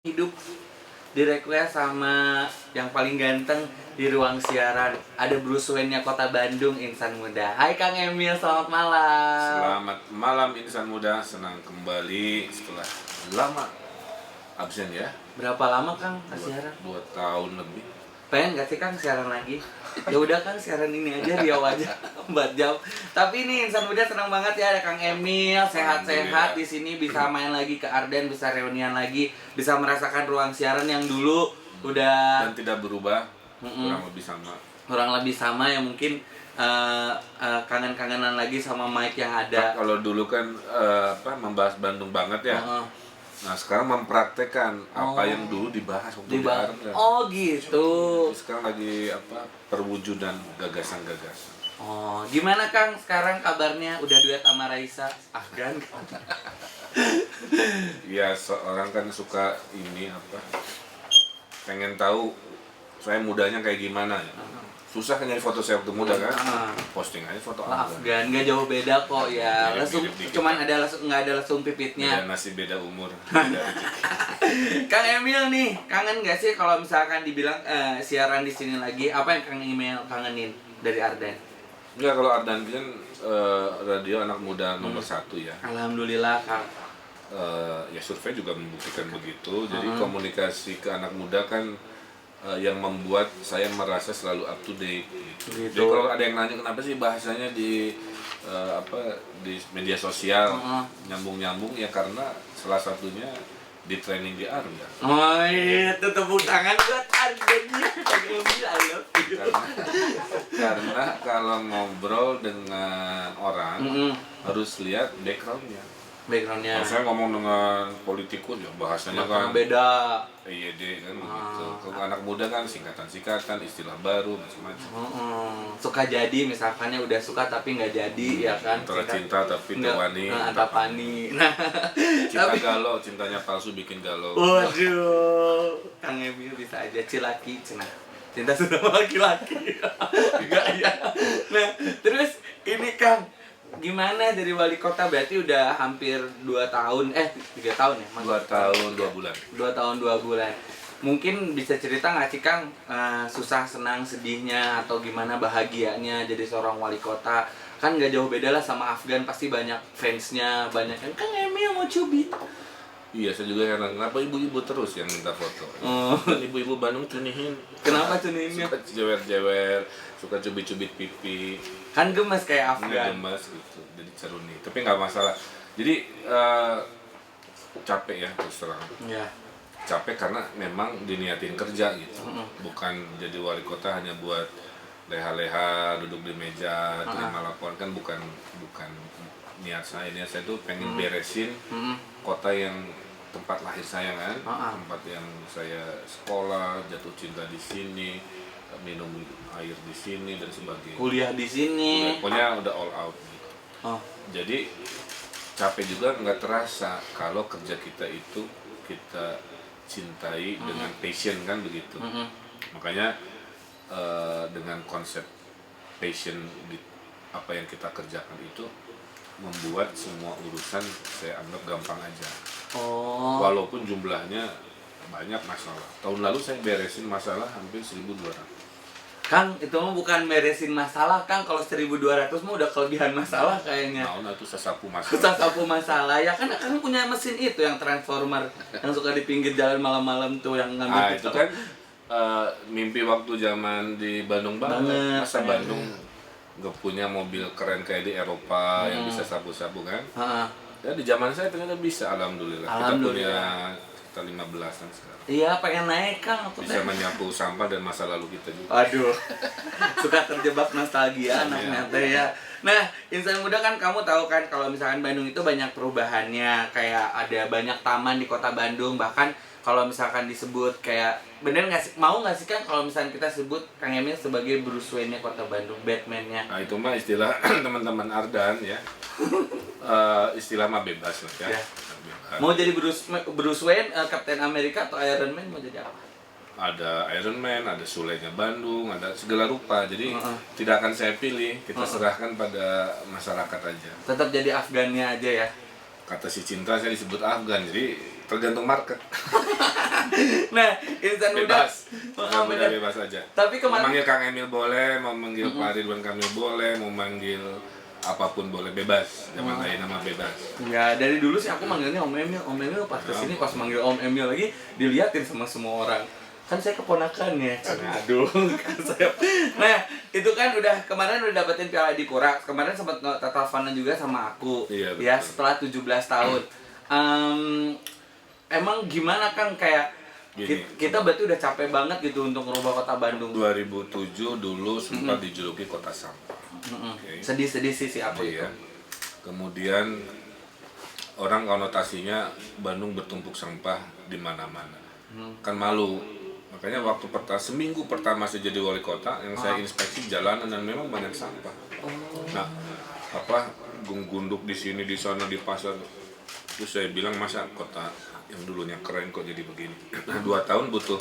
Hidup di request sama yang paling ganteng di ruang siaran. Ada Bruce Wayne-nya Kota Bandung, insan muda. Hai Kang Emil, selamat malam. Selamat malam insan muda, senang kembali setelah lama absen ya. Berapa lama Kang siaran? 2 tahun lebih. Pengen gak sih Kang siaran lagi? Ya udah Kang, siaran ini aja, Riau aja 4 jam. Tapi ini insan muda senang banget ya ada Kang Emil, sehat-sehat di sini, bisa main lagi ke Arden, bisa reunian lagi, bisa merasakan ruang siaran yang dulu udah Dan tidak berubah, kurang lebih sama. kurang lebih sama ya, mungkin kangen-kangenan lagi sama mic yang ada. Kalau dulu kan membahas Bandung banget ya. Nah sekarang mempraktekkan apa yang dulu dibahas waktu di Arden. Oh gitu. Sekarang lagi perwujudan gagasan-gagasan. Oh, gimana Kang sekarang kabarnya? Udah duet sama Raisa Afgan? Ya seorang kan suka pengen tahu saya mudanya kayak gimana ya. Susah kan nyari foto saya waktu muda kan? Posting aja foto Afgan, nggak jauh beda kok ya. Lesung, cuman ada nggak ada lesung pipitnya. Beda nasib, beda umur. Kang Emil nih, kangen nggak sih kalau misalkan dibilang siaran di sini lagi? Apa yang Kang Emil kangenin dari Arden? Enggak, kalau Ardan kan radio anak muda nomor 1 ya. Alhamdulillah Kang. Ya survei juga membuktikan begitu. Jadi komunikasi ke anak muda kan yang membuat saya merasa selalu up to date gitu. Jadi kalau ada yang nanya kenapa sih bahasanya di di media sosial nyambung-nyambung, ya karena salah satunya di training di Arda. Oh iya, tepuk tangan buat Arden ya. Kang Emil, I love you. Karena kalau ngobrol dengan orang harus lihat backgroundnya. Backgroundnya. Kalau saya ngomong dengan politikus ya bahasanya kan beda. EYD kan gitu. Kalau anak muda kan singkatan-singkatan, istilah baru macam-macam. Suka jadi misalkannya udah suka tapi nggak jadi ya kan. Antara cinta tapi tawani. Tapani. Nah, Cinta galau, cintanya palsu bikin galau. waduh, Kang Emil bisa aja cilaki cenah. Cinta sudah laki-laki. Enggak ya. Nah, terus ini Kang, gimana dari wali kota? Berarti udah hampir 2 tahun, 3 tahun ya? 2 tahun 2 bulan. 2 tahun 2 bulan. Mungkin bisa cerita nggak sih Kang, susah, senang, sedihnya, atau gimana bahagianya jadi seorang wali kota? Kan nggak jauh beda lah sama Afgan, pasti banyak fansnya, banyak yang Kang Emil mau cubit. Iya, saya juga heran kenapa ibu-ibu terus yang minta foto. Dan ibu-ibu Bandung cunihin. Kenapa cunihinnya? Suka jewer-jewer, suka cubit-cubit pipi. Kan gemes kayak Nggak Afgan. gemas gitu, jadi ceruni. Tapi nggak masalah. Jadi capek ya terus terang. Ya. Capek karena memang diniatin kerja gitu. Bukan jadi wali kota hanya buat leha-leha, duduk di meja, terima laporan, kan bukan niat saya. Niat saya tuh pengen beresin kota yang tempat lahir saya kan, tempat yang saya sekolah, jatuh cinta di sini, minum air di sini dan sebagainya. Kuliah di sini. Pokoknya udah all out gitu. Jadi capek juga nggak terasa kalau kerja kita itu kita cintai dengan passion kan begitu. Makanya dengan konsep passion di apa yang kita kerjakan itu membuat semua urusan saya anggap gampang aja. Walaupun jumlahnya banyak masalah. Tahun lalu saya beresin masalah hampir 1.200. Kang, itu mah bukan beresin masalah Kang, kalau 1.200 mah udah kelebihan masalah kayaknya. Nah, itu sesapu masalah. Sesapu masalah ya kan, Kang punya mesin itu yang transformer yang suka di pinggir jalan malam-malam tuh yang ngambil itu kan mimpi waktu zaman di Bandung banget. Masa Bandung nggak punya mobil keren kayak di Eropa yang bisa sapu-sapu kan? Ya di zaman saya ternyata bisa, alhamdulillah. Kita punya sekitar 15-an sekarang. Iya, pengen naik Kang. Bisa menyapu sampah dan masa lalu kita juga. Aduh, suka terjebak nostalgia anaknya teh ya. Nah, insan muda kan kamu tahu kan kalau misalkan Bandung itu banyak perubahannya, kayak ada banyak taman di kota Bandung, bahkan kalau misalkan disebut kayak bener nggak sih, mau nggak sih Kang kalau misalkan kita sebut Kang Emil sebagai Bruce Wayne-nya kota Bandung, Batman-nya? Nah itu mah istilah teman-teman Ardan ya. Istilah mah bebas lah ya. Bebas. Mau jadi Bruce Wayne, Captain America atau Iron Man, mau jadi apa? Ada Iron Man, ada Sulenya Bandung, ada segala rupa. Jadi tidak akan saya pilih, kita serahkan pada masyarakat aja. Tetap jadi Afgannya aja ya. Kata si cinta saya disebut Afgan, jadi tergantung market. Nah, insan muda Bebas. Insan muda bebas aja. Tapi Mau kemarin manggil Kang Emil boleh, mau manggil Pak Ridwan Kamil boleh, mau manggil apapun boleh, bebas. Zaman lain nama bebas. ya dari dulu sih aku manggilnya Om Emil. Om Emil pas kesini pas manggil Om Emil lagi diliatin sama semua orang. Kan saya keponakannya. Aduh, kan saya. Nah, itu kan udah kemarin udah dapetin Piala Adipura. Kemarin sempat teleponan juga sama aku. Iya, betul. Ya, setelah 17 tahun. Emang gimana kan kayak Gini. kita berarti udah capek banget gitu untuk merubah kota Bandung. 2007 dulu sempat dijuluki kota sampah. Oke. Sedih-sedih sih aku itu. Iya. Kemudian orang konotasinya Bandung bertumpuk sampah di mana-mana. Kan malu. Makanya waktu seminggu pertama saya jadi wali kota, yang saya inspeksi jalanan dan memang banyak sampah. Nah, gunduk di sini, di sana, di pasar. Terus saya bilang, masa kota yang dulunya keren kok jadi begini. Nah, 2 tahun butuh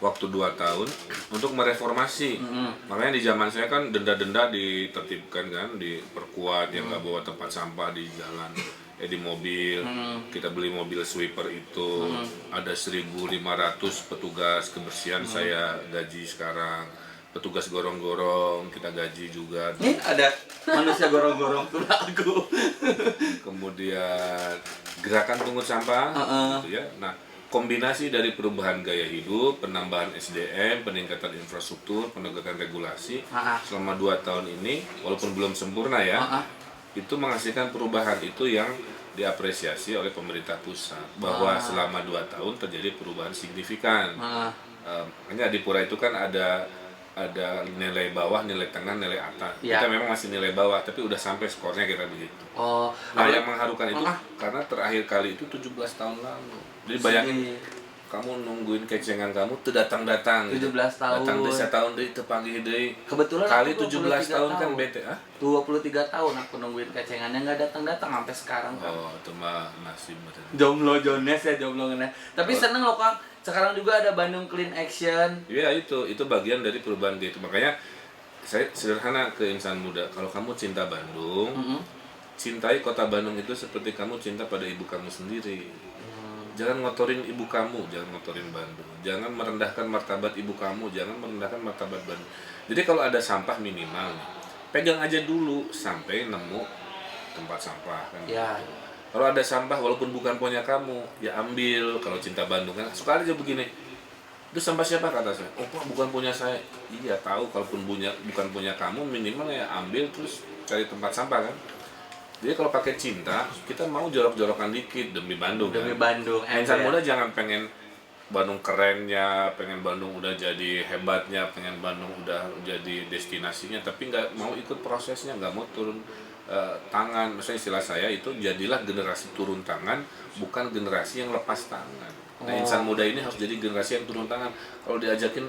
waktu 2 tahun untuk mereformasi. Makanya di zaman saya kan denda-denda ditertibkan kan, diperkuat yang nggak bawa tempat sampah di jalan, di mobil. Kita beli mobil sweeper itu ada 1.500 petugas kebersihan saya gaji sekarang. Petugas gorong-gorong kita gaji juga. Ini ada manusia gorong-gorong tuh aku. Kemudian gerakan pungut sampah gitu ya. Nah, kombinasi dari perubahan gaya hidup, penambahan SDM, peningkatan infrastruktur, penegakan regulasi selama 2 tahun ini, walaupun belum sempurna ya, itu menghasilkan perubahan itu yang diapresiasi oleh pemerintah pusat, bahwa selama 2 tahun terjadi perubahan signifikan. Makanya Adipura itu kan ada nilai bawah, nilai tengah, nilai atas. Ya. Kita memang masih nilai bawah, tapi udah sampai skornya kita begitu. Nah, yang mengharukan itu karena terakhir kali itu 17 tahun lalu. Jadi bayangin kamu nungguin kecengan kamu tuh datang-datang 17 tahun. Datang desa tahun deui teu panggih deui. Kebetulan kali aku 17 tahun kan bete 23 tahun aku nungguin kecengannya nggak datang-datang sampai sekarang kan. Oh, itu mah nasib betul. Jomblo Jones ya, jomblo ngena. Tapi seneng loh Kang. Sekarang juga ada Bandung Clean Action. Iya, itu bagian dari perubahan gitu. Makanya saya sederhana ke insan muda. Kalau kamu cinta Bandung, cintai kota Bandung itu seperti kamu cinta pada ibu kamu sendiri. Jangan ngotorin ibu kamu, jangan ngotorin Bandung. Jangan merendahkan martabat ibu kamu, jangan merendahkan martabat Bandung. Jadi kalau ada sampah minimal, pegang aja dulu sampai nemu tempat sampah kan. Ya. Kalau ada sampah walaupun bukan punya kamu, ya ambil. Kalau cinta Bandung kan suka aja begini. Itu sampah siapa kata saya? Oh, Pak, bukan punya saya. Iya, tahu kalaupun bukan punya kamu, minimal ya ambil terus cari tempat sampah kan. Jadi kalau pakai cinta, kita mau jorok-jorokan dikit demi Bandung. Demi kan? Bandung. Insan muda jangan pengen Bandung kerennya, pengen Bandung udah jadi hebatnya, pengen Bandung udah jadi destinasinya, tapi nggak mau ikut prosesnya, nggak mau turun tangan. Maksudnya istilah saya itu jadilah generasi turun tangan, bukan generasi yang lepas tangan. Nah, insan muda ini harus jadi generasi yang turun tangan. Kalau diajakin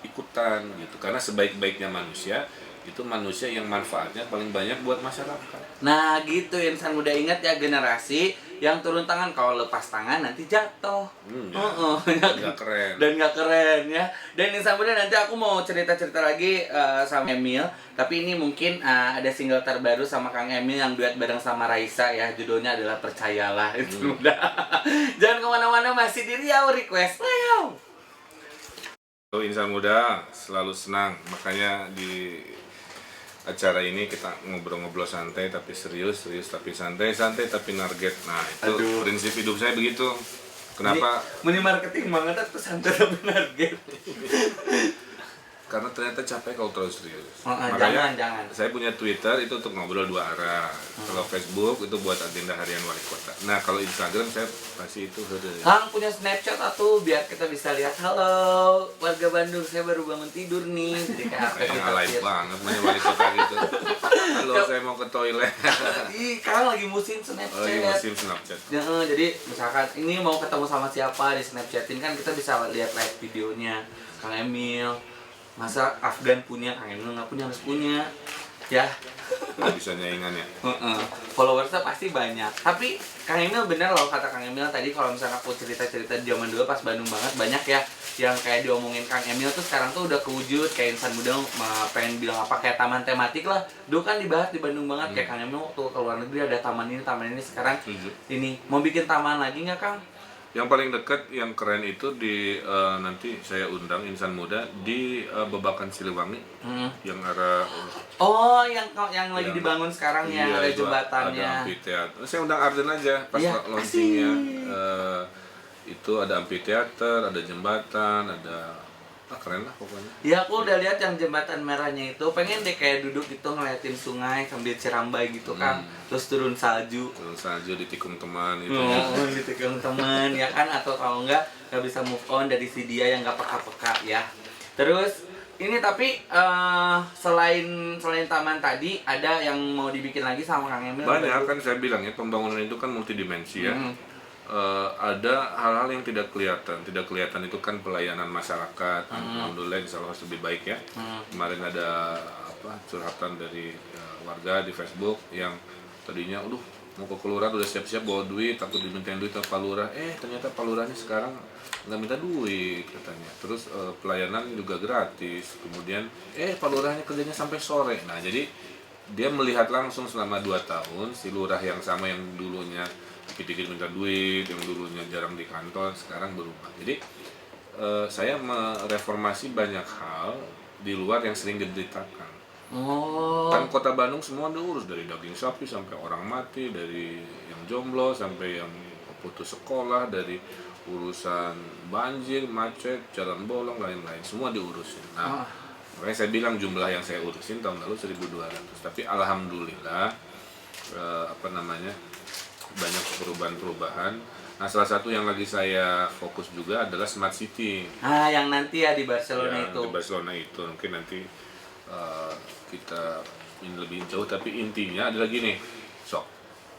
ikutan gitu, karena sebaik-baiknya manusia itu manusia yang manfaatnya paling banyak buat masyarakat. Nah gitu insan muda, ingat ya generasi yang turun tangan, kalau lepas tangan nanti jatuh. Nggak keren. Dan nggak keren ya. Dan insan muda, nanti aku mau cerita-cerita lagi sama Emil. Tapi ini mungkin ada single terbaru sama Kang Emil yang duet bareng sama Raisa ya. Judulnya adalah Percayalah. Insan muda. Jangan kemana-mana, masih di Riau Request Riau. Halo insan muda, selalu senang. Makanya di acara ini kita ngobrol-ngobrol santai tapi serius tapi santai tapi target. Nah, itu prinsip hidup saya begitu. Kenapa? Meni marketing banget tuh santai tapi target. Karena ternyata capek kalau terlalu serius. Makanya jangan. Saya punya Twitter itu untuk ngobrol 2 arah. Kalau Facebook itu buat agenda harian wali kota. Nah, kalau Instagram saya pasti itu Kang punya Snapchat atau biar kita bisa lihat, halo warga Bandung, saya baru bangun tidur nih. Jadi kayak alay banget punya wali kota gitu. Halo, saya mau ke toilet. Ih, Kang lagi musim Snapchat. Lagi musim Snapchat. Jadi misalkan ini mau ketemu sama siapa di Snapchatin kan kita bisa lihat live videonya. Kang Emil, masa Afgan punya, Kang Emil nggak punya, harus punya ya. Nggak bisa nyaingan ya. Followersnya pasti banyak. Tapi Kang Emil bener loh kata Kang Emil tadi, kalau misalnya aku cerita-cerita di zaman dulu pas Bandung banget, banyak ya yang kayak diomongin Kang Emil tuh sekarang tuh udah kewujud. Kayak insan muda pengen bilang apa, kayak taman tematik lah. Dulu kan dibahas di Bandung banget, kayak Kang Emil waktu ke luar negeri ada taman ini sekarang ini mau bikin taman lagi nggak Kang? Yang paling dekat yang keren itu di nanti saya undang insan muda di Babakan Siliwangi yang arah Oh, yang lagi yang dibangun sekarang ya, iya, ada itu jembatannya. ada amphitheater. Saya undang Arden aja pas Ya, launchingnya. asik. Itu ada amphitheater, ada jembatan, ada keren lah pokoknya. Ya aku udah lihat yang jembatan merahnya itu, pengen deh kayak duduk gitu ngeliatin sungai sambil Cirambai gitu kan, terus turun salju. Turun salju ditikung teman gitu Oh, ya. gitu kan temen ya kan, atau kalau enggak bisa move on dari si dia yang nggak peka-peka ya. Terus ini tapi selain taman tadi ada yang mau dibikin lagi sama Kang Emil? Banyak kan saya bilang ya, pembangunan itu kan multidimensi ya. Ada hal-hal yang tidak kelihatan. Tidak kelihatan itu kan pelayanan masyarakat. Alhamdulillah insya Allah lebih baik ya. Kemarin ada curhatan dari warga di Facebook yang tadinya mau ke kelurahan udah siap-siap bawa duit, takut dimintain duit sama Pak Lurah. Ternyata Pak Lurahnya sekarang nggak minta duit katanya. Terus pelayanan juga gratis. Kemudian Pak Lurahnya kerjanya sampai sore. Nah jadi dia melihat langsung selama 2 tahun si lurah yang sama yang dulunya dikit-dikit minta duit, yang dulunya jarang di kantor, sekarang berubah. Jadi saya mereformasi banyak hal di luar yang sering diberitakan. Oh. Kan kota Bandung semua diurus, dari daging sapi sampai orang mati, dari yang jomblo sampai yang putus sekolah, dari urusan banjir, macet, jalan bolong, lain-lain, semua diurusin. Nah, makanya saya bilang jumlah yang saya urusin tahun lalu 1.200, tapi alhamdulillah banyak perubahan-perubahan. Nah, salah satu yang lagi saya fokus juga adalah Smart City. Yang nanti ya di Barcelona Ya, itu. di Barcelona itu mungkin nanti kita ini lebih jauh, tapi intinya adalah gini,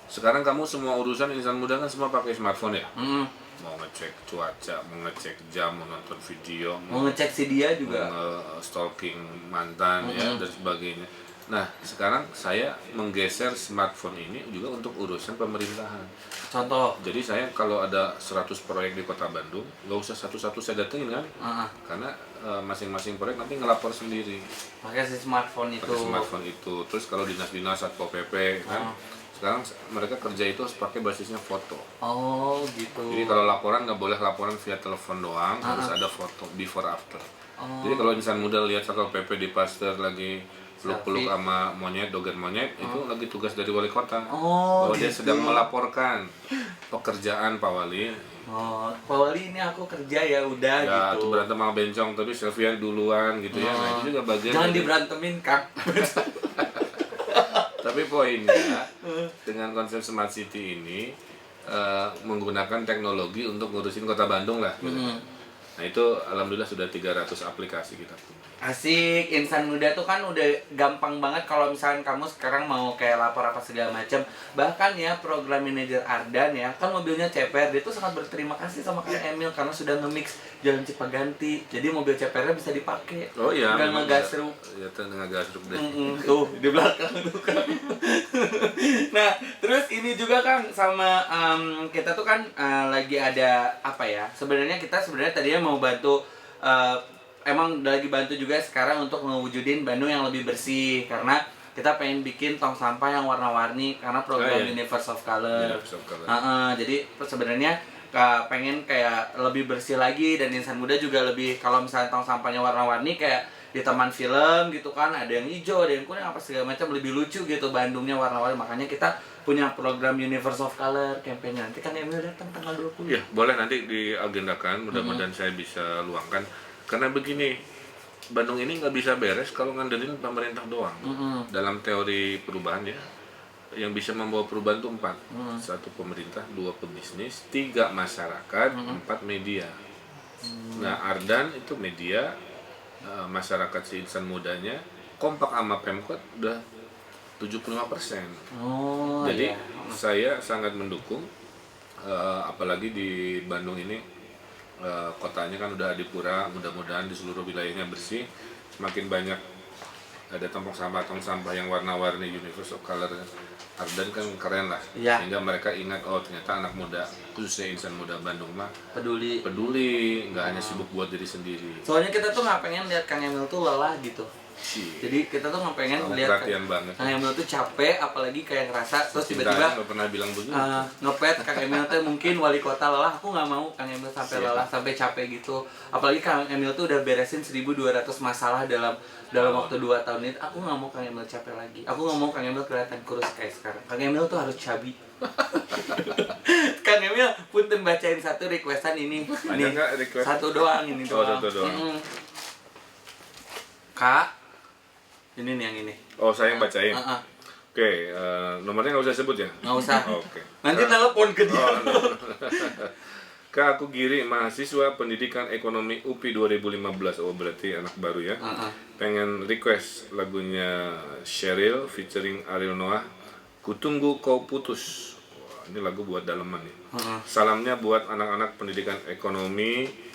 sekarang kamu semua urusan insan muda kan semua pakai smartphone ya. Mau ngecek cuaca, mau ngecek jam, mau nonton video, mau ngecek si dia juga, stalking mantan ya dan sebagainya. Nah, sekarang saya menggeser smartphone ini juga untuk urusan pemerintahan. Contoh? Jadi saya kalau ada 100 proyek di Kota Bandung, nggak usah satu-satu saya datengin kan, karena masing-masing proyek nanti ngelapor sendiri. Pakai si smartphone itu. Pakai smartphone itu. Terus kalau dinas-dinas Satpol PP kan, sekarang mereka kerja itu harus pakai basisnya foto. Oh gitu. Jadi kalau laporan nggak boleh laporan via telepon doang, harus ada foto before after. Jadi kalau insan muda lihat Satpol PP di Pasteur lagi peluk-peluk sama monyet, dogen monyet, itu lagi tugas dari wali kota. Bahwa dia sedang melaporkan pekerjaan Pak Wali. Pak Wali ini aku kerja ya udah ya, gitu. Ya, tuh berantem sama bencong, tapi selfie duluan gitu ya. Nah, itu juga bagian. Jangan diberantemin, Kak. Tapi poinnya, dengan konsep Smart City ini, menggunakan teknologi untuk ngurusin kota Bandung lah. Gitu. Nah itu alhamdulillah sudah 300 aplikasi kita punya. Asik, insan muda tuh kan udah gampang banget kalau misalkan kamu sekarang mau kayak lapor apa segala macam. Bahkan ya program manajer Ardan ya, kan mobilnya CPR, dia tuh sangat berterima kasih sama Kang Emil karena sudah nge-mix Jalan Cipaganti. Jadi mobil CPR-nya bisa dipakai. Oh iya, nggak ngegasruk. Ya, ngegasruk deh. Tuh, di belakang tuh kan. Nah, terus ini juga kan sama kita tuh kan lagi ada apa ya? Sebenarnya kita tadinya mau bantu emang lagi bantu juga sekarang untuk mewujudin Bandung yang lebih bersih, karena kita pengen bikin tong sampah yang warna-warni karena program Universe of Color. Jadi sebenarnya pengen kayak lebih bersih lagi, dan insan muda juga lebih, kalau misalnya tong sampahnya warna-warni kayak di taman film gitu kan, ada yang hijau, ada yang kuning, apa segala macam, lebih lucu gitu Bandungnya warna-warni. Makanya kita punya program Universe of Color campaign. Nanti kan Emil datang tanggal 20. Iya, boleh nanti diagendakan, mudah-mudahan saya bisa luangkan. Karena begini, Bandung ini nggak bisa beres kalau ngandelin pemerintah doang. Dalam teori perubahan ya, yang bisa membawa perubahan itu 4. 1 pemerintah, 2 pebisnis, 3 masyarakat, 4 media. Nah, Ardan itu media, masyarakat si insan mudanya, kompak sama Pemkot udah 75%. Jadi saya sangat mendukung, apalagi di Bandung ini. Kotanya kan udah adipura, mudah-mudahan di seluruh wilayahnya bersih, semakin banyak ada tong sampah yang warna-warni Universe of Color Ardan kan keren lah, sehingga mereka ingat ternyata anak muda khususnya insan muda Bandung mah peduli, nggak hanya sibuk buat diri sendiri. Soalnya kita tuh nggak pengen lihat Kang Emil tuh lelah gitu. Jadi kita tuh nggak pengen kamu lihat perhatian banget. Kang Emil tuh capek, apalagi kayak ngerasa terus tiba-tiba nggak pernah bilang begitu. ngepet Kang Emil tuh mungkin wali kota lelah. Aku nggak mau Kang Emil sampai lelah, sampai capek gitu. Apalagi Kang Emil tuh udah beresin 1.200 masalah dalam waktu 2 tahun ini. Aku nggak mau Kang Emil capek lagi. Aku nggak mau Kang Emil kelihatan kurus kayak sekarang. Kang Emil tuh harus chubby. Kang Emil punten bacain satu requestan ini. Banyak nggak request? Satu doang ini doang. Satu doang. Kak, ini nih yang ini. Oh, saya yang bacain. Oke, nomornya nggak usah sebut ya? Nggak usah. Oke. Nanti telepon ke dia. Kak, aku Giri, mahasiswa pendidikan ekonomi UPI 2015. Oh, berarti anak baru ya. Pengen request lagunya Sheryl featuring Ariel Noah, Kutunggu Kau Putus. Wah, ini lagu buat daleman nih. Salamnya buat anak-anak pendidikan ekonomi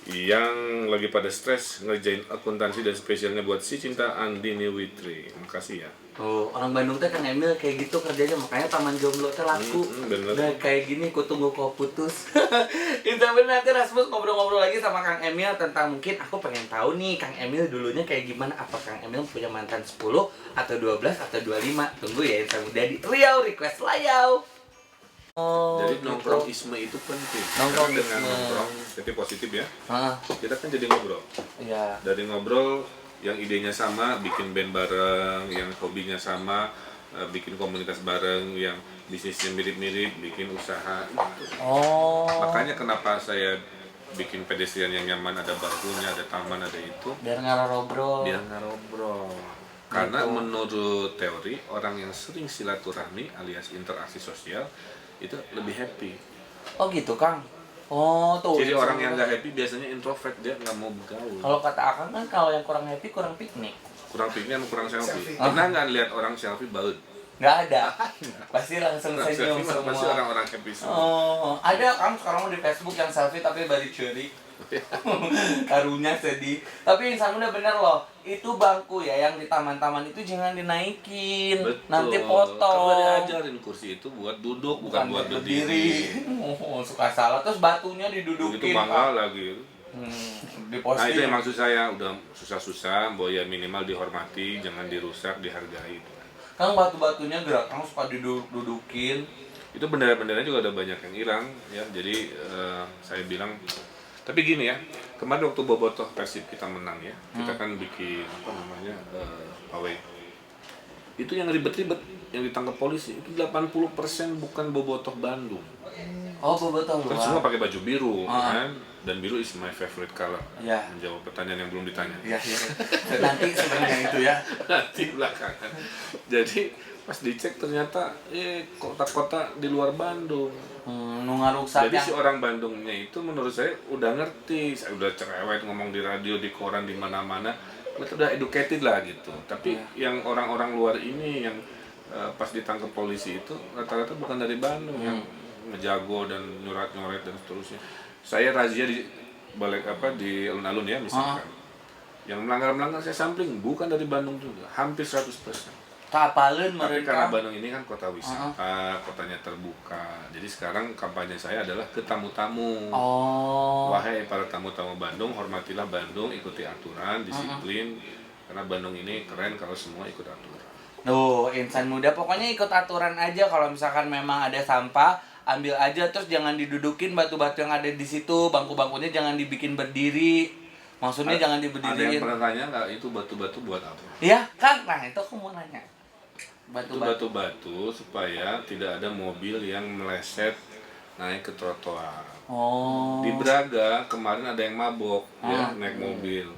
yang lagi pada stres ngerjain akuntansi, dan spesialnya buat si Cinta Andini Witri. Makasih ya. Oh, orang Bandung teh Kang Emil kayak gitu kerjanya, makanya Taman Jomblo teh laku. Udah kayak gini, Kutunggu Kau Putus. Insya Allah nanti Rasmus ngobrol-ngobrol lagi sama Kang Emil tentang, mungkin aku pengen tahu nih Kang Emil dulunya kayak gimana. Apa Kang Emil punya mantan 10 atau 12 atau 25? Tunggu ya Insya Allah di Riau Request Layau. Jadi nongkrongisme itu penting. Nongkrongisme. Dengan nongkrong, jadi positif ya. Kita kan jadi ngobrol. Iya. Dari ngobrol yang idenya sama, bikin band bareng, yang hobinya sama, bikin komunitas bareng, yang bisnisnya mirip-mirip, bikin usaha itu. Makanya kenapa saya bikin pedestrian yang nyaman, ada bangkunya, ada taman, ada itu. Biar ngarobrol. Karena menurut teori, orang yang sering silaturahmi alias interaksi sosial itu lebih happy. Oh gitu Kang. Oh tuh. Jadi orang yang nggak happy biasanya introvert, dia nggak mau bergaul. Kalau kata Akang kan kalau yang kurang happy kurang piknik. Kurang piknik, kurang selfie. Pernah nggak lihat orang selfie baut? Nggak ada. Pasti langsung senyum semua. Pasti orang-orang happy semua. Oh, ada Kang sekarang di Facebook yang selfie tapi bari ceri. Karunya sedih. Tapi insan udah bener loh. Itu bangku ya yang di taman-taman itu jangan dinaikin. Betul. Nanti foto. Karena diajarin kursi itu buat duduk, bukan buat berdiri. Suka salah, terus batunya didudukin. Itu bangga lagi. Diposting. Nah itu yang maksud saya, udah susah-susah, bahwa ya minimal dihormati, jangan dirusak, dihargai. Kang batu-batunya gerak, Kang suka didudukin. Itu bendera-benderanya juga ada banyak yang hilang ya. Jadi saya bilang, tapi gini ya, kemarin waktu Bobotoh Persib kita menang ya, kita kan bikin apa namanya pawai. Itu yang ribet-ribet, yang ditangkap polisi itu 80% bukan Bobotoh Bandung. Oh, Bobotoh kan luar. semua pakai baju biru kan, dan biru is my favorite color. Ya. Menjawab pertanyaan yang belum ditanya. Iya. Nanti sebenarnya itu ya. Nanti belakangan. Jadi pas dicek ternyata kota-kota di luar Bandung. Jadi si orang Bandungnya itu menurut saya udah ngerti, saya udah cerewet ngomong di radio, di koran, di mana-mana, itu udah educated lah gitu. Tapi yang orang-orang luar ini yang pas ditangkap polisi itu rata-rata bukan dari Bandung, yang ngejago dan nyurat-nyurat dan seterusnya. Saya razia di balik di alun-alun ya misalkan. Yang melanggar-melanggar saya sampling bukan dari Bandung juga, hampir 100%. Kapalun Tapi karena Bandung ini kan kota wisata, kotanya terbuka. Jadi sekarang kampanye saya adalah ke tamu-tamu. Wahai para tamu-tamu Bandung, hormatilah Bandung, ikuti aturan, disiplin. Karena Bandung ini keren kalau semua ikut aturan. Insan muda pokoknya ikut aturan aja. Kalau misalkan memang ada sampah, ambil aja, terus jangan didudukin batu-batu yang ada di situ. Bangku-bangkunya jangan dibikin berdiri. Maksudnya jangan diberdiriin. Ada yang pernah tanya nggak itu batu-batu buat apa? Iya, Kang. Nah, itu aku mau nanya. Batu-batu supaya tidak ada mobil yang meleset naik ke trotoar. Di Braga kemarin ada yang mabok, ya, naik mobil.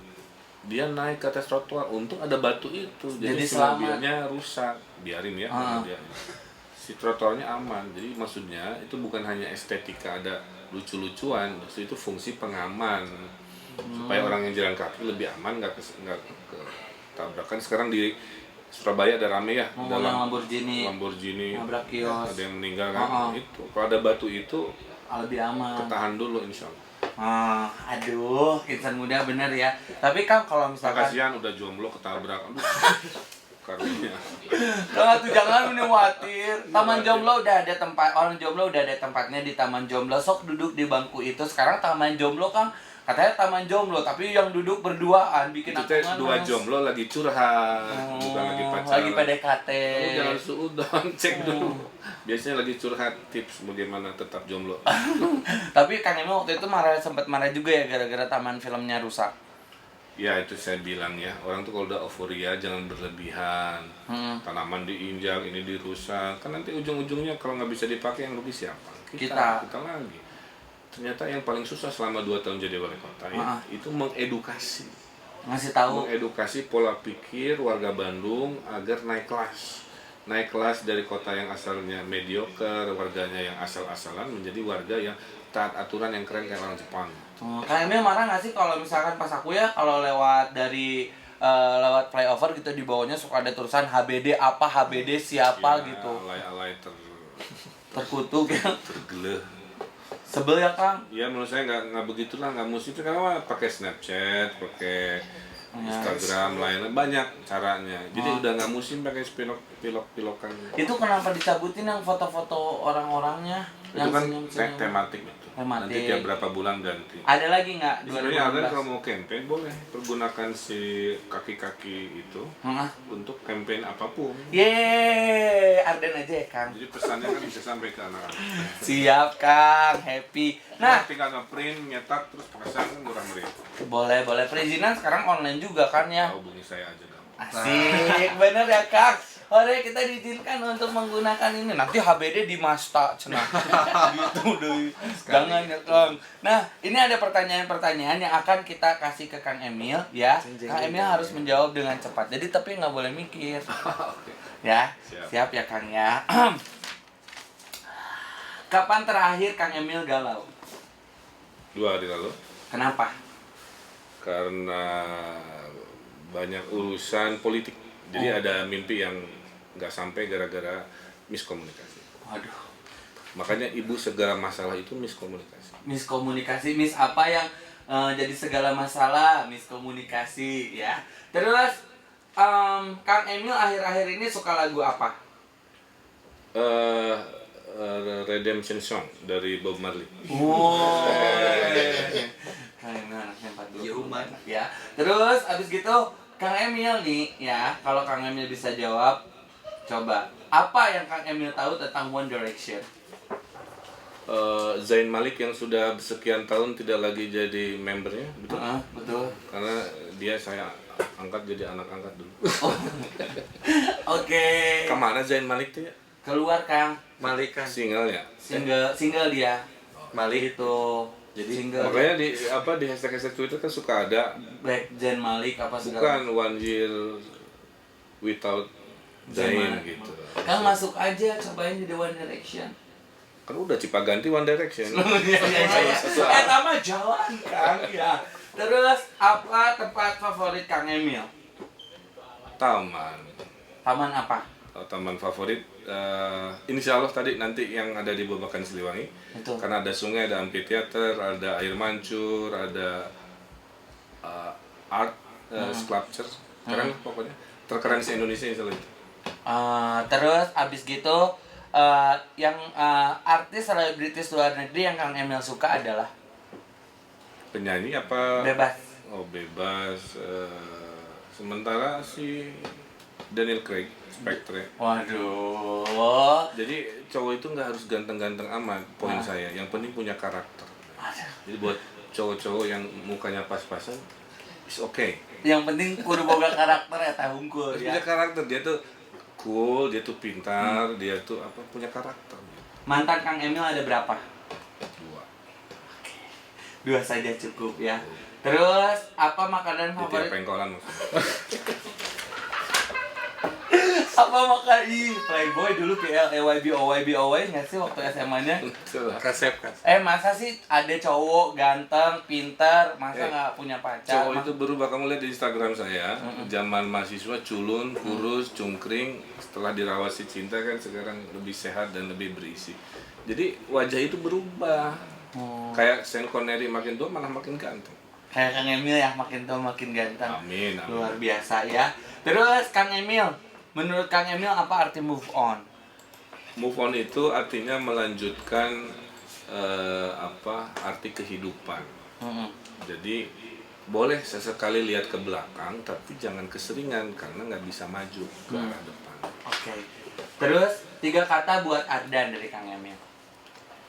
Dia naik ke atas trotoar, untung ada batu itu. Jadi si mobilnya rusak, biarin ya. Si trotoarnya aman. Jadi maksudnya itu bukan hanya estetika, ada lucu-lucuan, justru itu fungsi pengaman. Supaya orang yang jalan kaki lebih aman, nggak tabrakan. Sekarang di Surabaya ada rame ya, dalam Lamborghini nabrak kios, ada yang meninggal kan. Itu kalau ada batu itu lebih aman, ketahan dulu insya Allah. Aduh, insan muda bener ya. Tapi Kang kalau misalkan kasihan udah jomblo ketabrak, karunya. Kang tuh jangan khawatir. Taman Jomblo udah ada tempat, orang jomblo udah ada tempatnya di Taman Jomblo. Sok duduk di bangku itu. Sekarang Taman Jomblo Kang katanya taman jomblo tapi yang duduk berduaan bikin itu aku teh malas. dua jomblo lagi curhat, bukan lagi pacaran. Lagi PDKT. Kamu jangan suudon, cek dulu. Biasanya lagi curhat tips bagaimana tetap jomblo. Tapi Kang Emil waktu itu sempat marah juga ya gara-gara taman filmnya rusak. Ya itu saya bilang ya, orang tuh kalau udah euforia jangan berlebihan. Tanaman diinjak, ini dirusak, kan nanti ujung-ujungnya kalau nggak bisa dipakai yang rugi siapa? Kita lagi. Ternyata yang paling susah selama 2 tahun jadi wali kota ya, itu mengedukasi. Ngasih tahu. Mengedukasi pola pikir warga Bandung agar naik kelas. Naik kelas dari kota yang asalnya mediocre, warganya yang asal-asalan menjadi warga yang taat aturan yang keren kayak orang Jepang. Kang Emil marah nggak sih kalau misalkan pas aku ya kalau lewat dari lewat flyover gitu di bawahnya suka ada tulisan HBD apa HBD siapa ya, gitu. Alay-alay Terkutuk ya. tergeleh. Sebel ya Kang? Ya menurut saya nggak begitulah, nggak mesti karena pakai Snapchat, pakai Instagram lainnya banyak caranya. Jadi udah nggak musim pakai pilok-pilokan. Itu kenapa dicabutin yang foto-foto orang-orangnya? Itu Yang kan senyum-senyum? tematik itu. Nanti tiap berapa bulan ganti. Ada lagi nggak? Sebenarnya ada kalau mau campaign boleh pergunakan si kaki-kaki itu untuk campaign apapun. Yeay, Arden aja ya Kang. Jadi pesannya kan bisa sampai ke anak-anak. Siap Kang, happy. Nah, tinggal ngeprint, nyetak, terus pasang murah meriah. boleh perizinan sekarang online juga kan ya? Hubungi saya aja dong. Asik, bener ya Kang. Ore kita diizinkan untuk menggunakan ini. Nanti HBD di Masta cenah. Gitu deh. Jangan ya Kang. Nah, ini ada pertanyaan-pertanyaan yang akan kita kasih ke Kang Emil ya. Kang Emil harus menjawab dengan cepat. Jadi tapi nggak boleh mikir. Ya, siap ya Kang ya. Kapan terakhir Kang Emil galau? 2 hari lalu. Kenapa? Karena banyak urusan politik. Jadi ada mimpi yang nggak sampai gara-gara miskomunikasi. Waduh. Makanya ibu segala masalah itu miskomunikasi. Miskomunikasi, apa yang jadi segala masalah, miskomunikasi ya. Terus Kang Emil akhir-akhir ini suka lagu apa? Redemption Song dari Bob Marley. Wow. Kang Emil anaknya 40 ya. Terus abis gitu Kang Emil nih ya, kalau Kang Emil bisa jawab, coba apa yang Kang Emil tahu tentang One Direction? Zayn Malik yang sudah sekian tahun tidak lagi jadi membernya, betul? Betul. Karena dia saya angkat jadi anak angkat dulu. Oke. Kemana Zayn Malik tuh ya? Keluar Kang. Malik kan Single ya? Single dia. Malik Itu. Jadi single. makanya di hashtag Twitter kan suka ada Black Zayn Malik apa segala. bukan 1 year without Zayn gitu. Kang masuk aja cobain jadi One Direction. Kan udah Cipaganti One Direction. Iya. Mah jalan Kang ya. Terus apa tempat favorit Kang Emil? Taman. Taman apa? Taman favorit insya Allah tadi nanti yang ada di Babakan Siliwangi. Itu. Karena ada sungai, ada amphitheater, ada air mancur, ada art sculpture. Keren pokoknya. Terkeren di Indonesia insya Allah itu. Terus abis gitu yang artis selebritis luar negeri yang Kang Emil suka adalah Penyanyi apa? bebas. Oh bebas. Sementara si Daniel Craig, Spectre. Waduh. Jadi cowok itu nggak harus ganteng-ganteng amat, poin saya. Yang penting punya karakter. Jadi buat cowok-cowok yang mukanya pas-pasan, is okay. Yang penting kudu boga karakter ya tahungkul ya. Punya karakter, dia tuh cool, dia tuh pintar, dia tuh apa punya karakter. Mantan Kang Emil ada berapa? 2. 2 saja cukup ya. Terus apa makanan Di tiap favorit? pengkolan maksudnya. Apa makan Playboy dulu OYB nggak sih waktu SMA-nya? kasep kan Masa sih ada cowok ganteng, pintar, masa nggak punya pacar? Cowok itu berubah, kamu lihat di Instagram saya, zaman mahasiswa culun, kurus, cungkring, setelah dirawat si cinta kan sekarang lebih sehat dan lebih berisi. Jadi wajah itu berubah. Kayak Sean Connery makin tua malah makin ganteng. Kayak Kang Emil ya, makin tua makin ganteng. Amin. Luar biasa ya. Terus Kang Emil, menurut Kang Emil apa arti move on? Move on itu artinya melanjutkan arti kehidupan. Mm-mm. Jadi boleh sesekali lihat ke belakang, tapi jangan keseringan karena nggak bisa maju ke arah depan. Oke. Terus 3 kata buat Ardan dari Kang Emil.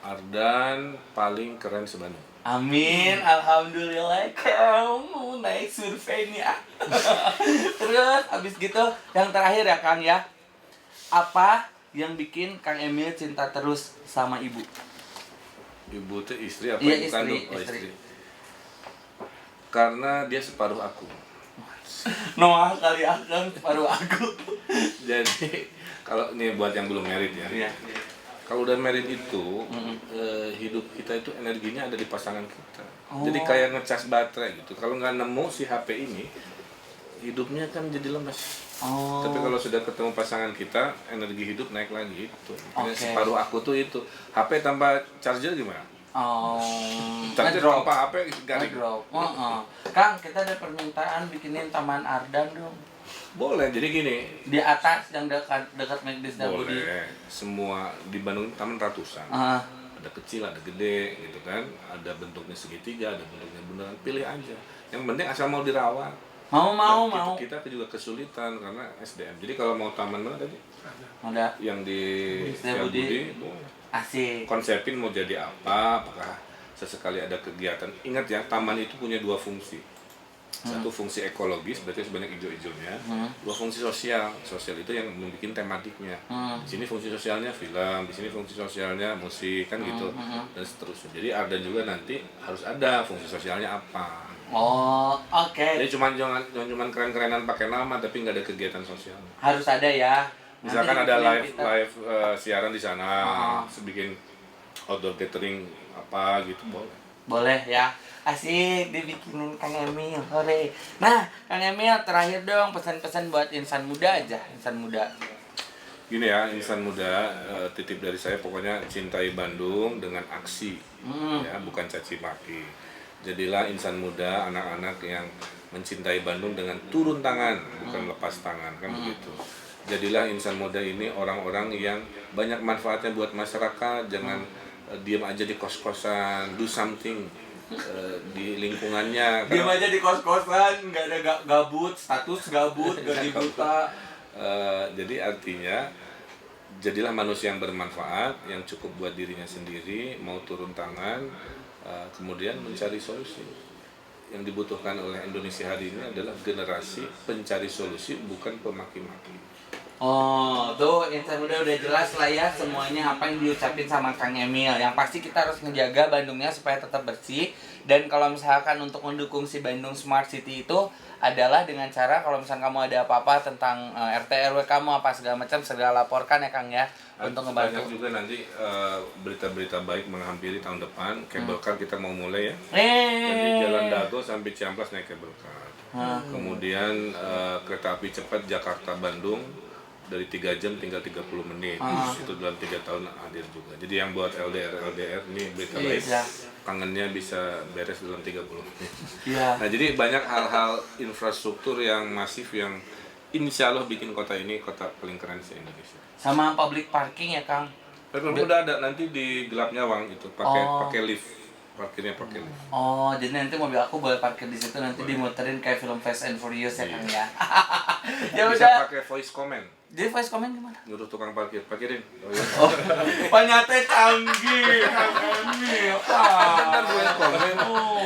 Ardan paling keren se-Bandung. Amin, alhamdulillah kamu naik surveinya. Terus abis gitu yang terakhir ya Kang ya. Apa yang bikin Kang Emil cinta terus sama ibu? Ibu tuh istri apa Iya, ibu istri, kandung? Oh, istri. istri. Karena dia separuh aku. Noah kali Akang separuh aku. Jadi kalau ini buat yang belum married ya. Iya. Kalau udah married itu hidup kita itu energinya ada di pasangan kita. Oh. Jadi kayak ngecas baterai gitu. Kalau nggak nemu si HP ini, hidupnya kan jadi lemes. Oh. Tapi kalau sudah ketemu pasangan kita, energi hidup naik lagi itu. Makanya Oke. separuh aku tuh itu. HP tanpa charger gimana? Oh. Charger Ngedrop. tanpa HP garing. Ngedrop. Kang, kita ada permintaan bikinin Taman Ardan dong. Boleh. Jadi gini, Di atas yang dekat McD's dan Budi. boleh. Semua di Bandung ini taman ratusan. Ah. Ada kecil, ada gede gitu kan. Ada bentuknya segitiga, ada bentuknya beneran. Pilih aja. Yang penting asal mau dirawat. Mau. Kita juga kesulitan karena SDM. Jadi kalau mau taman mana tadi? Ada. Yang di Setiabudi. Setiabudi, boleh. Asik. Konsepin mau jadi apa, apakah sesekali ada kegiatan. Ingat ya, taman itu punya 2 fungsi. Satu fungsi ekologis, berarti sebanyak hijau-hijaunya. 2 fungsi sosial. Sosial itu yang membuat tematiknya. Di sini fungsi sosialnya film, di sini fungsi sosialnya musik, kan gitu. Dan seterusnya. Jadi Ardan juga nanti harus ada fungsi sosialnya apa. Oh, oke. Jadi jangan cuma keren-kerenan pakai nama tapi nggak ada kegiatan sosial. Harus ada ya. Misalkan Nanti ada bikinin live kita. siaran di sana, bikin outdoor catering apa gitu boleh. Boleh ya. Asik dibikinin Kang Emil. Hore. Nah, Kang Emil terakhir dong pesan-pesan buat insan muda aja, insan muda. Gini ya, insan muda, titip dari saya pokoknya cintai Bandung dengan aksi, ya bukan caci maki. Jadilah insan muda, anak-anak yang mencintai Bandung dengan turun tangan, bukan lepas tangan, kan begitu. Jadilah insan muda ini orang-orang yang banyak manfaatnya buat masyarakat, jangan diam aja di kos-kosan, do something di lingkungannya. Diam aja di kos-kosan, nggak ada gabut, status gabut, gaji buta. Jadi artinya jadilah manusia yang bermanfaat, yang cukup buat dirinya sendiri, mau turun tangan, kemudian mencari solusi. Yang dibutuhkan oleh Indonesia hari ini adalah generasi pencari solusi, bukan pemaki-maki. Oh, tuh insan muda udah jelas lah ya semuanya apa yang diucapin sama Kang Emil. Yang pasti kita harus menjaga Bandungnya supaya tetap bersih. Dan kalau misalkan untuk mendukung si Bandung Smart City itu adalah dengan cara kalau misalkan kamu ada apa-apa tentang RT RW kamu apa segala macam segala laporkan ya Kang ya untuk Banyak ngebantu. juga nanti berita-berita baik menghampiri tahun depan. Cable car kita mau mulai ya. Jadi Jalan Dago sampai Ciamplas naik cable car. Kemudian kereta api cepat Jakarta Bandung dari 3 jam tinggal 30 menit. Itu dalam 3 tahun hadir juga. Jadi yang buat LDR ini berita baik. Iya. Kangennya bisa beres dalam 30 menit. Iya. Nah, jadi banyak hal-hal infrastruktur yang masif yang insya Allah bikin kota ini kota paling keren se Indonesia. Sama public parking ya Kang. Tapi udah ada nanti di Gelap Nyawang itu pakai lift. Parkirnya pakai lift. Oh, jadi nanti mobil aku boleh parkir di situ nanti dimuterin kayak film Fast and Furious ya Kang ya. Ya Bisa udah. pakai voice comment. Jadi voice comment gimana? Nyuruh tukang parkirin. Oh, iya. Oh, ternyata canggih, Kang Emil. Kan voice comment. Oh.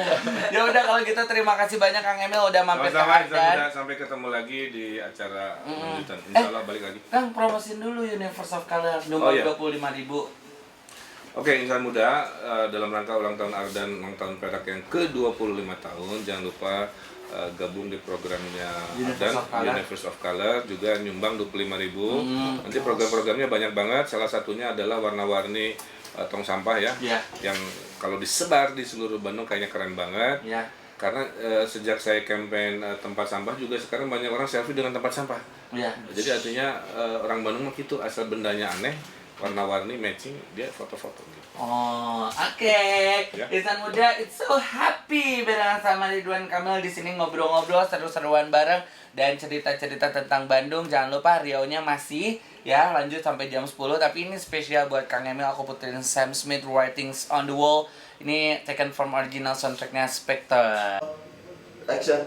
Ya udah kalau gitu terima kasih banyak Kang Emil udah mampir ke Sama-sama, Ardan. sampai ketemu lagi di acara lanjutan. Insya Allah balik lagi. Kang promosin dulu Universe of Color Oh, nomor iya. 25.000. Oke, insan muda, dalam rangka ulang tahun Ardan, ulang tahun Perak yang ke-25 tahun, jangan lupa gabung di programnya Universe Ardan, of Color. Universe of Color, juga nyumbang 25.000. Nanti program-programnya banyak banget, salah satunya adalah warna-warni tong sampah ya, yang kalau disebar di seluruh Bandung kayaknya keren banget. Ya. Karena sejak saya campaign tempat sampah juga sekarang banyak orang selfie dengan tempat sampah. Ya. Jadi artinya orang Bandung mah gitu, asal bendanya aneh, warna-warni matching, dia foto-foto gitu. Oh, oke. Ya. Insan muda, it's so happy barengan sama Ridwan Kamil di sini ngobrol-ngobrol seru-seruan bareng dan cerita-cerita tentang Bandung. Jangan lupa Riau-nya masih ya lanjut sampai jam 10, tapi ini spesial buat Kang Emil, aku puterin Sam Smith Writings on the Wall Ini taken from original soundtracknya Spectre. Action.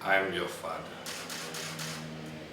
I'm your father.